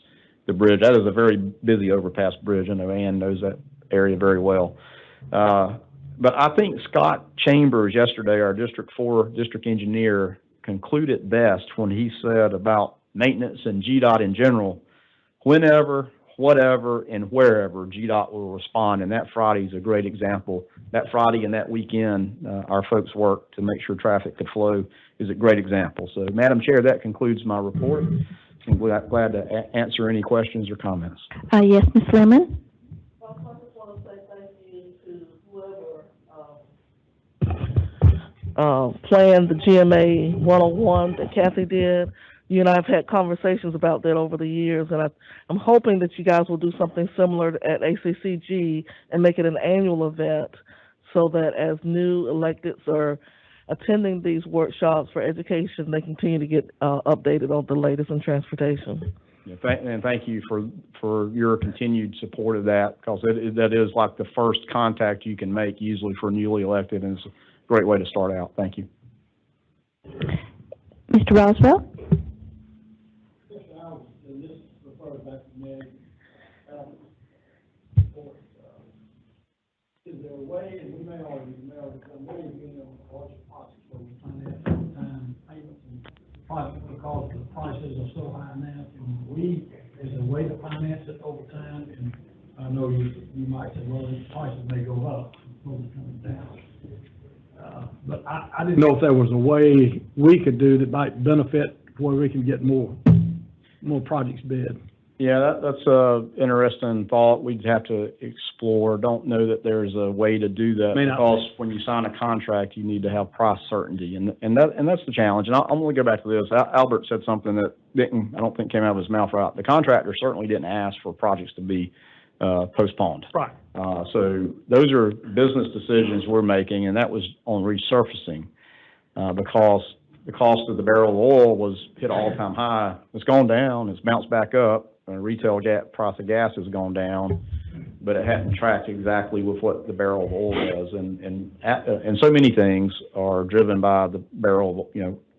the bridge. That is a very busy overpass bridge. I know Ann knows that area very well. But I think Scott Chambers yesterday, our District 4 district engineer, concluded best when he said about maintenance and GDOT in general, whenever, whatever, and wherever GDOT will respond. And that Friday is a great example. That Friday and that weekend, our folks worked to make sure traffic could flow is a great example. So, Madam Chair, that concludes my report. I'm glad to answer any questions or comments. Yes, Ms. Lemon? Well, I just want to say thank you to whoever planned the GMA 101 that Kathy did. you and I have had conversations about that over the years, and I'm hoping that you guys will do something similar at ACCG and make it an annual event so that as new electeds are attending these workshops for education, they continue to get updated on the latest in transportation. Yeah, and thank you for your continued support of that, because that is like the first contact you can make usually for newly elected, and it's a great way to start out. Thank you. Mr. Roswell? And this refers back to Meg. Is there a way, and we may already become way again on the larger projects where we finance time payments and projects because the prices are so high now? Is there a way to finance it over time? And I know you might say, well, the prices may go up before they're coming down. But I didn't know if there was a way we could do that might benefit where we can get more projects bid. Yeah, that's a interesting thought. We'd have to explore. Don't know that there's a way to do that, because when you sign a contract, you need to have price certainty, and that's the challenge. And I'm going to go back to this. Albert said something that I don't think came out of his mouth right. The contractor certainly didn't ask for projects to be postponed. Right. So those are business decisions we're making, and that was on resurfacing because the cost of the barrel of oil was hit an all-time high. It's gone down. It's bounced back up. Retail price of gas has gone down, but it hadn't tracked exactly with what the barrel of oil was. And so many things are driven by the barrel,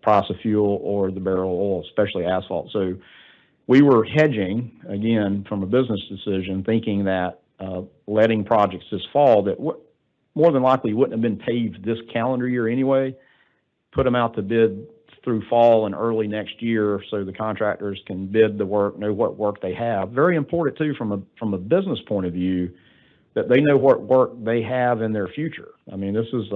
price of fuel or the barrel of oil, especially asphalt. So we were hedging, again, from a business decision, thinking that letting projects this fall that more than likely wouldn't have been paved this calendar year anyway, put them out to bid through fall and early next year so the contractors can bid the work, know what work they have. Very important, too, from a business point of view, that they know what work they have in their future. This is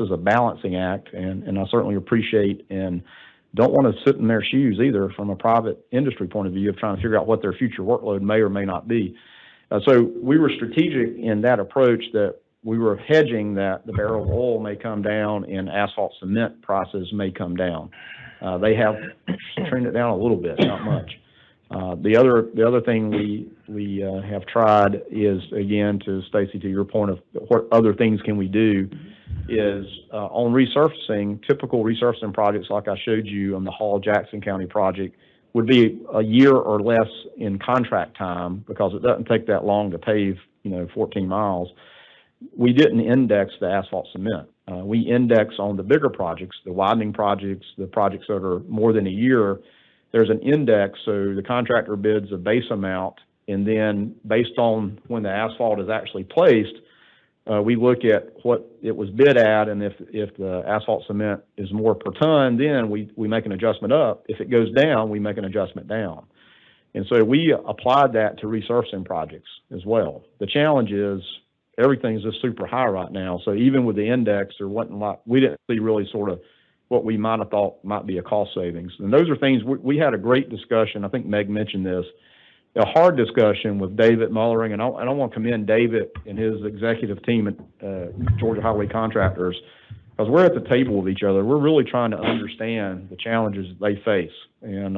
a balancing act, and I certainly appreciate and don't want to sit in their shoes either from a private industry point of view of trying to figure out what their future workload may or may not be. So we were strategic in that approach, that we were hedging that the barrel of oil may come down and asphalt cement prices may come down. They have trended down a little bit, not much. The other thing we have tried is, again, to Stacy, to your point of what other things can we do, is on resurfacing, typical resurfacing projects like I showed you on the Hall-Jackson County project would be a year or less in contract time because it doesn't take that long to pave, 14 miles. We didn't index the asphalt cement. We index on the bigger projects, the widening projects, the projects that are more than a year. There's an index, so the contractor bids a base amount, and then based on when the asphalt is actually placed, we look at what it was bid at, and if the asphalt cement is more per ton, then we make an adjustment up. If it goes down, we make an adjustment down. And so we applied that to resurfacing projects as well. The challenge is everything's just super high right now. So even with the index, we didn't see really sort of what we might have thought might be a cost savings. And those are things we had a great discussion. I think Meg mentioned this, a hard discussion with David Mullering, and I want to commend David and his executive team at Georgia Highway Contractors, because we're at the table with each other. We're really trying to understand the challenges they face. And,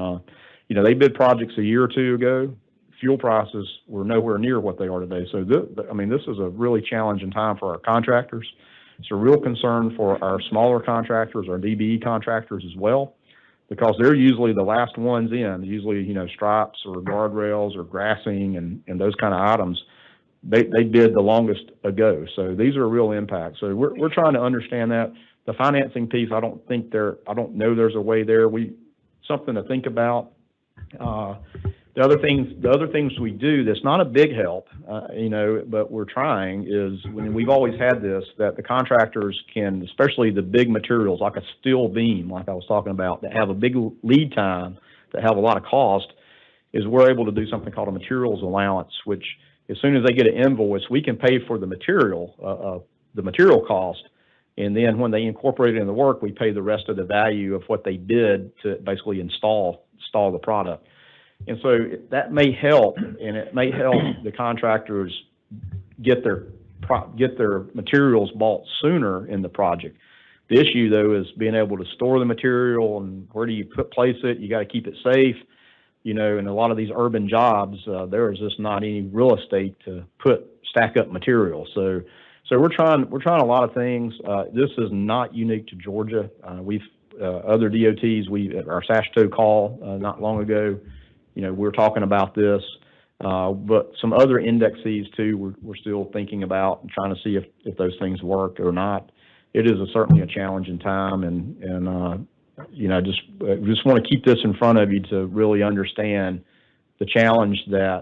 they bid projects a year or two ago. Fuel prices were nowhere near what they are today. So, this is a really challenging time for our contractors. It's a real concern for our smaller contractors, our DBE contractors as well, because they're usually the last ones in. Usually, stripes or guardrails or grassing and those kind of items, they bid the longest ago. So these are a real impact. So we're trying to understand that. The financing piece, I don't know there's a way there. Something to think about. The other things we do that's not a big help, but we're trying is we've always had this, that the contractors can, especially the big materials like a steel beam, like I was talking about, that have a big lead time, that have a lot of cost, is we're able to do something called a materials allowance, which as soon as they get an invoice, we can pay for the material cost. And then when they incorporate it in the work, we pay the rest of the value of what they did to basically install the product. And so that may help, and it may help the contractors get their materials bought sooner in the project. The issue, though, is being able to store the material, and where do you place it? You got to keep it safe. You know, in a lot of these urban jobs, there is just not any real estate to stack up material. So we're trying a lot of things. This is not unique to Georgia. Other DOTs, our SASHTO call not long ago, you know, we're talking about this. But some other indexes too, we're still thinking about and trying to see if those things work or not. It is certainly a challenging time, and you know, just want to keep this in front of you to really understand the challenge that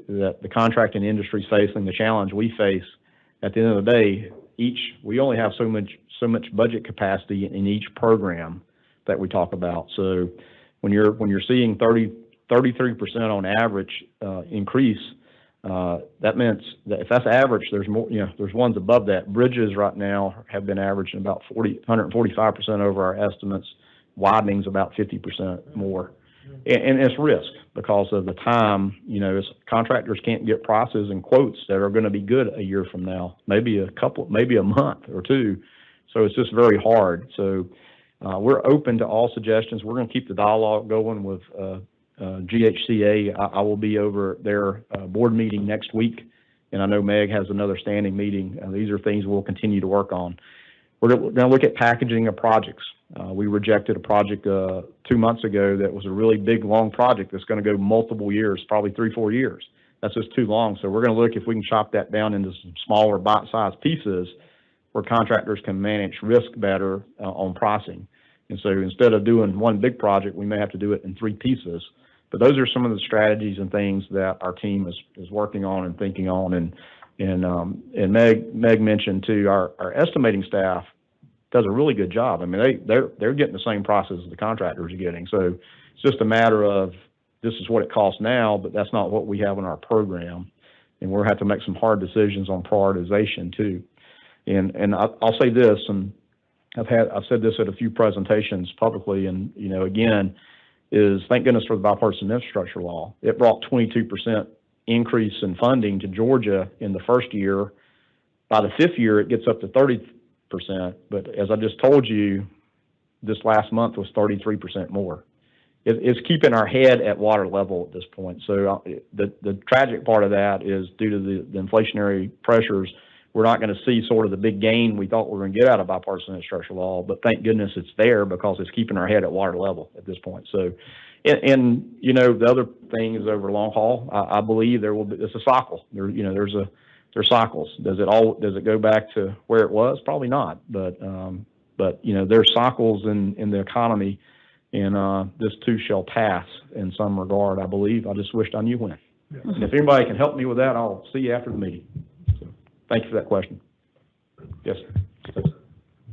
that the contracting industry is facing, the challenge we face. At the end of the day, we only have so much budget capacity in each program that we talk about. So when you're seeing 33% on average increase, that means that if that's average, there's more. You know, there's ones above that. Bridges right now have been averaging about 145% over our estimates. Widening's about 50% more, and it's risk because of the time. You know, contractors can't get prices and quotes that are going to be good a year from now, maybe a month or two. So it's just very hard. So we're open to all suggestions. We're going to keep the dialogue going with GHCA. I will be over their board meeting next week, and I know Meg has another standing meeting. These are things we'll continue to work on. We're going to look at packaging of projects. We rejected a project 2 months ago that was a really big, long project that's going to go multiple years, probably 3-4 years. That's just too long. So we're going to look if we can chop that down into some smaller bite-sized pieces where contractors can manage risk better on pricing. And so instead of doing one big project, we may have to do it in 3 pieces. But those are some of the strategies and things that our team is working on and thinking on. And Meg mentioned too, our estimating staff does a really good job. I mean, they're getting the same prices as the contractors are getting. So it's just a matter of this is what it costs now, but that's not what we have in our program. And we'll have to make some hard decisions on prioritization too. And I'll say this, and I've said this at a few presentations publicly, and you know, again, is thank goodness for the bipartisan infrastructure law. It brought 22% increase in funding to Georgia in the first year. By the 5th year, it gets up to 30%. But as I just told you, this last month was 33% more. It's keeping our head at water level at this point. So the tragic part of that is due to the inflationary pressures, we're not going to see sort of the big gain we thought we were going to get out of bipartisan infrastructure law, but thank goodness it's there because it's keeping our head at water level at this point. So, and you know, the other thing is over long haul, I believe it's a cycle. There's cycles. Does it go back to where it was? Probably not, but you know, there's cycles in the economy, and this too shall pass in some regard, I believe. I just wished I knew when. Yeah. And if anybody can help me with that, I'll see you after the meeting. Thank you for that question. Yes.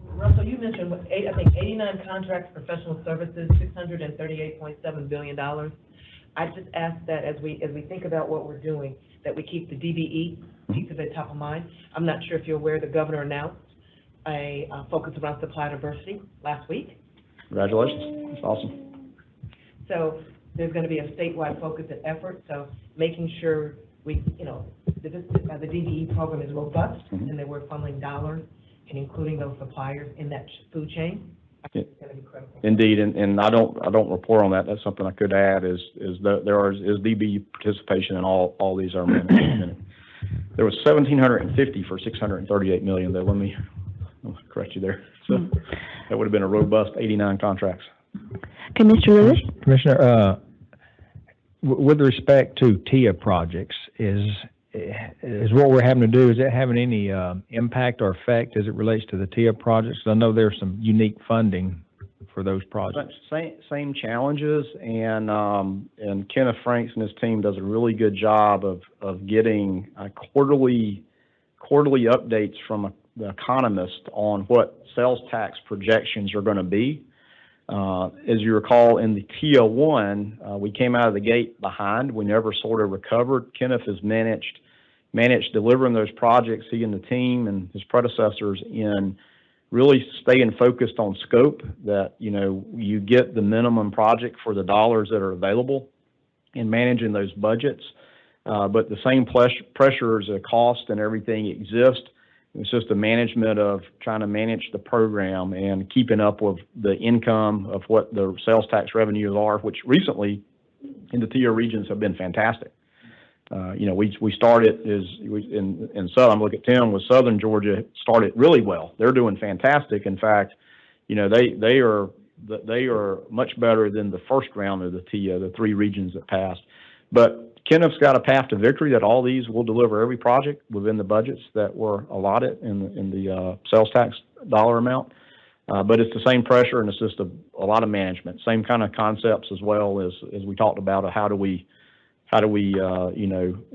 Russell, you mentioned, I think 89 contracts, professional services, $638.7 billion. I just ask that as we think about what we're doing, that we keep the DBE piece of it top of mind. I'm not sure if you're aware the governor announced a focus around supply diversity last week. Congratulations. That's awesome. So there's going to be a statewide focus and effort. So making sure we, you know, the DBE program is robust, and that we're funneling dollars and including those suppliers in that food chain. It's going to be critical. Indeed, and I don't report on that. That's something I could add is there is DBE participation in all these are managed. There was 1,750 for 638 million. Though, let me correct you there. So that would have been a robust 89 contracts. Okay, Mr. Lewis. Commissioner, with respect to TIA projects, is what we're having to do, is it having any impact or effect as it relates to the TIA projects? I know there's some unique funding for those projects. Same challenges, and Kenneth Franks and his team does a really good job of getting quarterly updates from the economist on what sales tax projections are going to be. As you recall, in the TIA 1, we came out of the gate behind. We never sort of recovered. Kenneth has managed delivering those projects, he and the team and his predecessors, in really staying focused on scope, that, you know, you get the minimum project for the dollars that are available in managing those budgets. But the same pressures, cost and everything exist. It's just the management of trying to manage the program and keeping up with the income of what the sales tax revenues are, which recently in the TIA regions have been fantastic. We started in Southern, look at Tim, with Southern Georgia, started really well. They're doing fantastic. In fact, they are much better than the first round of the TIA, the 3 regions that passed. But Kenneth's got a path to victory that all these will deliver every project within the budgets that were allotted in the sales tax dollar amount. But it's the same pressure, and it's just a lot of management. Same kind of concepts as well as we talked about how do we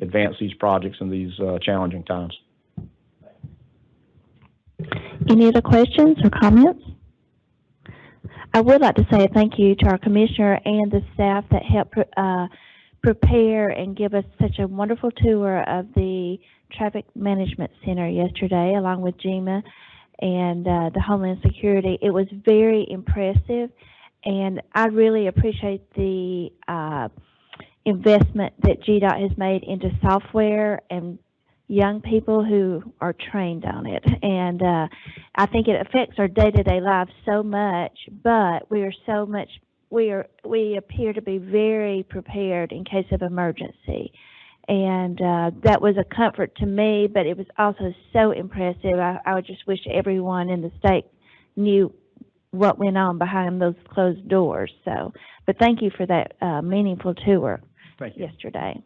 advance these projects in these challenging times. Any other questions or comments? I would like to say a thank you to our commissioner and the staff that helped prepare and give us such a wonderful tour of the Traffic Management Center yesterday, along with GMA and the Homeland Security. It was very impressive, and I really appreciate the investment that GDOT has made into software and young people who are trained on it. And I think it affects our day-to-day lives so much, but we appear to be very prepared in case of emergency. And that was a comfort to me, but it was also so impressive. I would just wish everyone in the state knew what went on behind those closed doors. But thank you for that meaningful tour yesterday.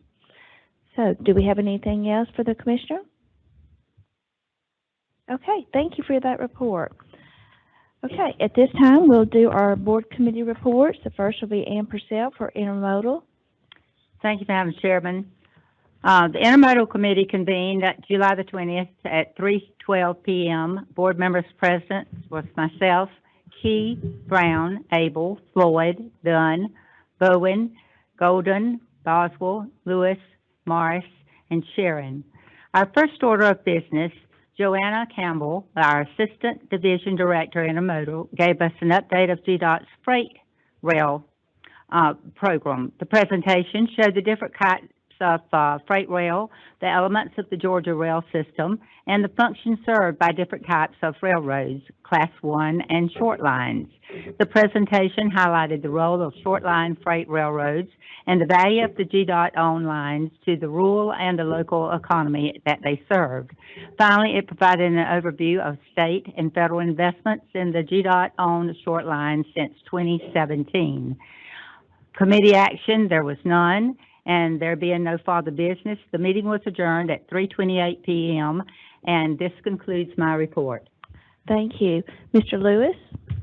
So do we have anything else for the commissioner? Okay, thank you for that report. Okay, at this time, we'll do our board committee reports. The first will be Ann Purcell for intermodal. Thank you, Madam Chairman. The Intermodal Committee convened July the 20th at 3:12 p.m. Board members present was myself, Key, Brown, Abel, Floyd, Dunn, Bowen, Golden, Boswell, Lewis, Morris, and Sharon. Our first order of business, Joanna Campbell, our Assistant Division Director Intermodal, gave us an update of GDOT's freight rail program. The presentation showed the different types of freight rail, the elements of the Georgia rail system, and the functions served by different types of railroads, Class 1 and short lines. The presentation highlighted the role of short line freight railroads and the value of the GDOT-owned lines to the rural and the local economy that they served. Finally, it provided an overview of state and federal investments in the GDOT-owned short lines since 2017. Committee action, there was none, and there being no further business, the meeting was adjourned at 3:28 p.m., and this concludes my report. Thank you. Mr. Lewis,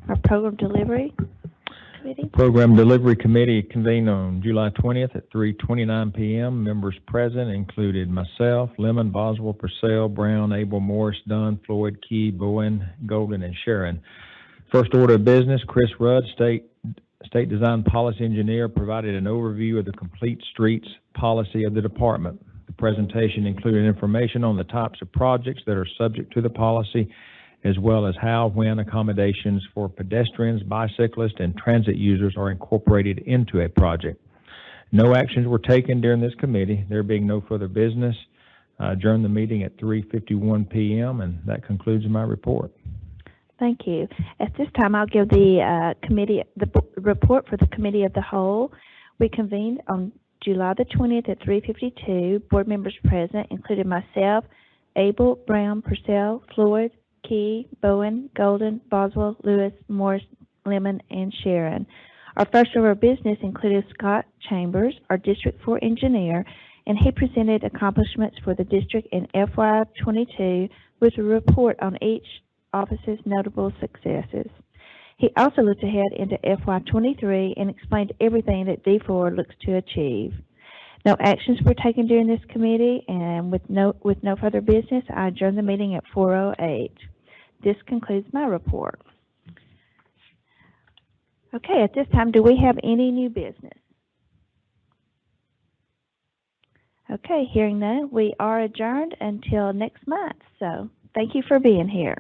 our Program Delivery Committee. Program Delivery Committee convened on July 20th at 3:29 p.m. Members present included myself, Lemon, Boswell, Purcell, Brown, Abel, Morris, Dunn, Floyd, Key, Bowen, Golden, and Sharon. First order of business, Chris Rudd, State Design Policy Engineer, provided an overview of the complete streets policy of the department. The presentation included information on the types of projects that are subject to the policy, as well as how, when accommodations for pedestrians, bicyclists, and transit users are incorporated into a project. No actions were taken during this committee. There being no further business, adjourn the meeting at 3:51 p.m., and that concludes my report. Thank you. At this time, I'll give the report for the Committee of the Whole. We convened on July the 20th at 3:52. Board members present included myself, Abel, Brown, Purcell, Floyd, Key, Bowen, Golden, Boswell, Lewis, Morris, Lemon, and Sharon. Our first order of business included Scott Chambers, our District 4 engineer, and he presented accomplishments for the district in FY22 with a report on each office's notable successes. He also looked ahead into FY23 and explained everything that D4 looks to achieve. No actions were taken during this committee, and with no further business, I adjourn the meeting at 4:08. This concludes my report. Okay, at this time, do we have any new business? Okay, hearing none, we are adjourned until next month. So thank you for being here.